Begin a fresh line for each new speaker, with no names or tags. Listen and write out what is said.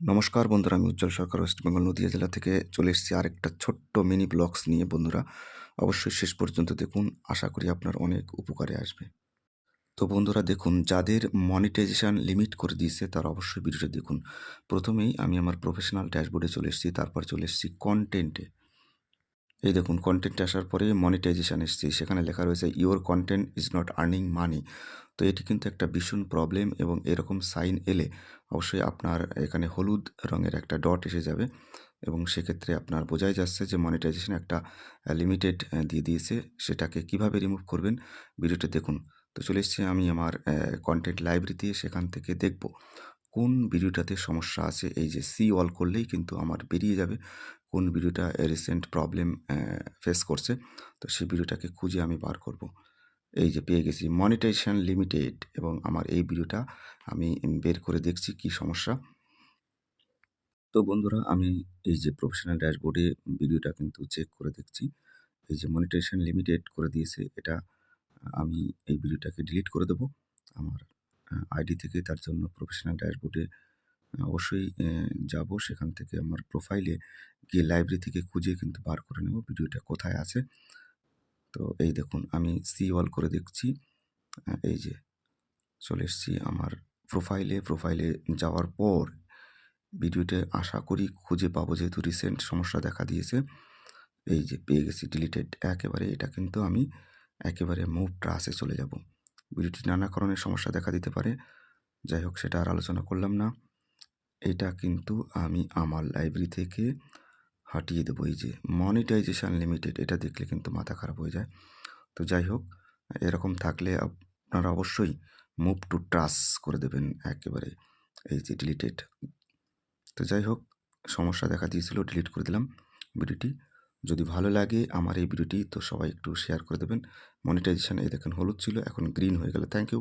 নমস্কার বন্ধুরা, আমি উজ্জ্বল সরকার ওয়েস্ট বেঙ্গল নদীয়া জেলা থেকে চলে এসেছি আরেকটা ছোট্ট মিনি ব্লগস নিয়ে বন্ধুরা। অবশ্যই শেষ পর্যন্ত দেখুন, আশা করি আপনার অনেক উপকারে আসবে। তো বন্ধুরা দেখুন, যাদের মনিটাইজেশন লিমিট করে দিয়েছে তারা অবশ্যই ভিডিওটা দেখুন। প্রথমেই আমি আমার প্রফেশনাল ড্যাশবোর্ডে চলে এসেছি, তারপর চলে এসেছি কনটেন্টে। এই দেখুন, কনটেন্টে আসার পরে মনিটাইজেশন এসছে, সেখানে লেখা রয়েছে your content is not earning money. তো এটি কিন্তু একটা ভীষণ প্রবলেম, এবং এরকম সাইন এলে অবশ্যই আপনার এখানে হলুদ রঙের একটা ডট এসে যাবে, এবং সেক্ষেত্রে আপনার বোঝাই যাচ্ছে যে মনিটাইজেশন একটা লিমিটেড দিয়ে দিয়েছে। সেটাকে কিভাবে রিমুভ করবেন ভিডিওটা দেখুন। তো চলে এসেছি আমি আমার কনটেন্ট লাইব্রেরিতে, সেখান থেকে দেখব কোন ভিডিওটাতে সমস্যা আছে। এই যে সি অল করলেই কিন্তু আমার বেরিয়ে যাবে কোন ভিডিওটা রিসেন্ট প্রবলেম ফেস করছে। তো সেই ভিডিওটাকে খুঁজে আমি বার করব। এই যে পেয়ে গেছি মনিটাইজেশন লিমিটেড, এবং আমার এই ভিডিওটা আমি বের করে দেখছি কি সমস্যা। তো বন্ধুরা, আমি এই যে প্রফেশনাল ড্যাশবোর্ডে ভিডিওটা কিন্তু চেক করে দেখছি। এই যে মনিটাইজেশন লিমিটেড করে দিয়েছে, এটা আমি এই ভিডিওটাকে ডিলিট করে দেব আমার আইডি থেকে। তার জন্য প্রফেশনাল ড্যাশবোর্ডে অবশ্যই যাব। সেখান থেকে আমার প্রোফাইলে গিয়ে লাইব্রেরি থেকে খুঁজে কিন্তু বার করে নেব ভিডিওটা কোথায় আছে। তো এই দেখুন, আমি সি অল করে দেখছি। এই যে চলে এসেছি আমার প্রোফাইলে যাওয়ার পর ভিডিওটা আশা করি খুঁজে পাবো, যেহেতু রিসেন্ট সমস্যা দেখা দিয়েছে। এই যে পেয়ে গেছি ডিলিটেড একেবারে। এটা কিন্তু আমি একেবারে মুভ ট্রাসে চলে যাব। ভিডিওটি নানা কারণে সমস্যা দেখা দিতে পারে। যাই হোক, সেটা আর আলোচনা করলাম না। এটা কিন্তু আমি আমার লাইব্রেরি থেকে হটিয়ে দেবো। এই যে মনিটাইজেশন লিমিটেড, এটা দেখলে কিন্তু মাথা খারাপ হয়ে যায়। তো যাই হোক, এরকম থাকলে আপনারা অবশ্যই মুভ টু ট্রাস করে দেবেন একেবারে। এই যে ডিলিটেড। তো যাই হোক, সমস্যা দেখা দিয়েছিল, ডিলিট করে দিলাম ভিডিওটি। যদি ভালো লাগে আমার এই ভিডিওটি, তো সবাই একটু শেয়ার করে দেবেন। মনিটাইজেশন এই দেখেন হলুদ ছিল, এখন গ্রিন হয়ে গেল। Thank you.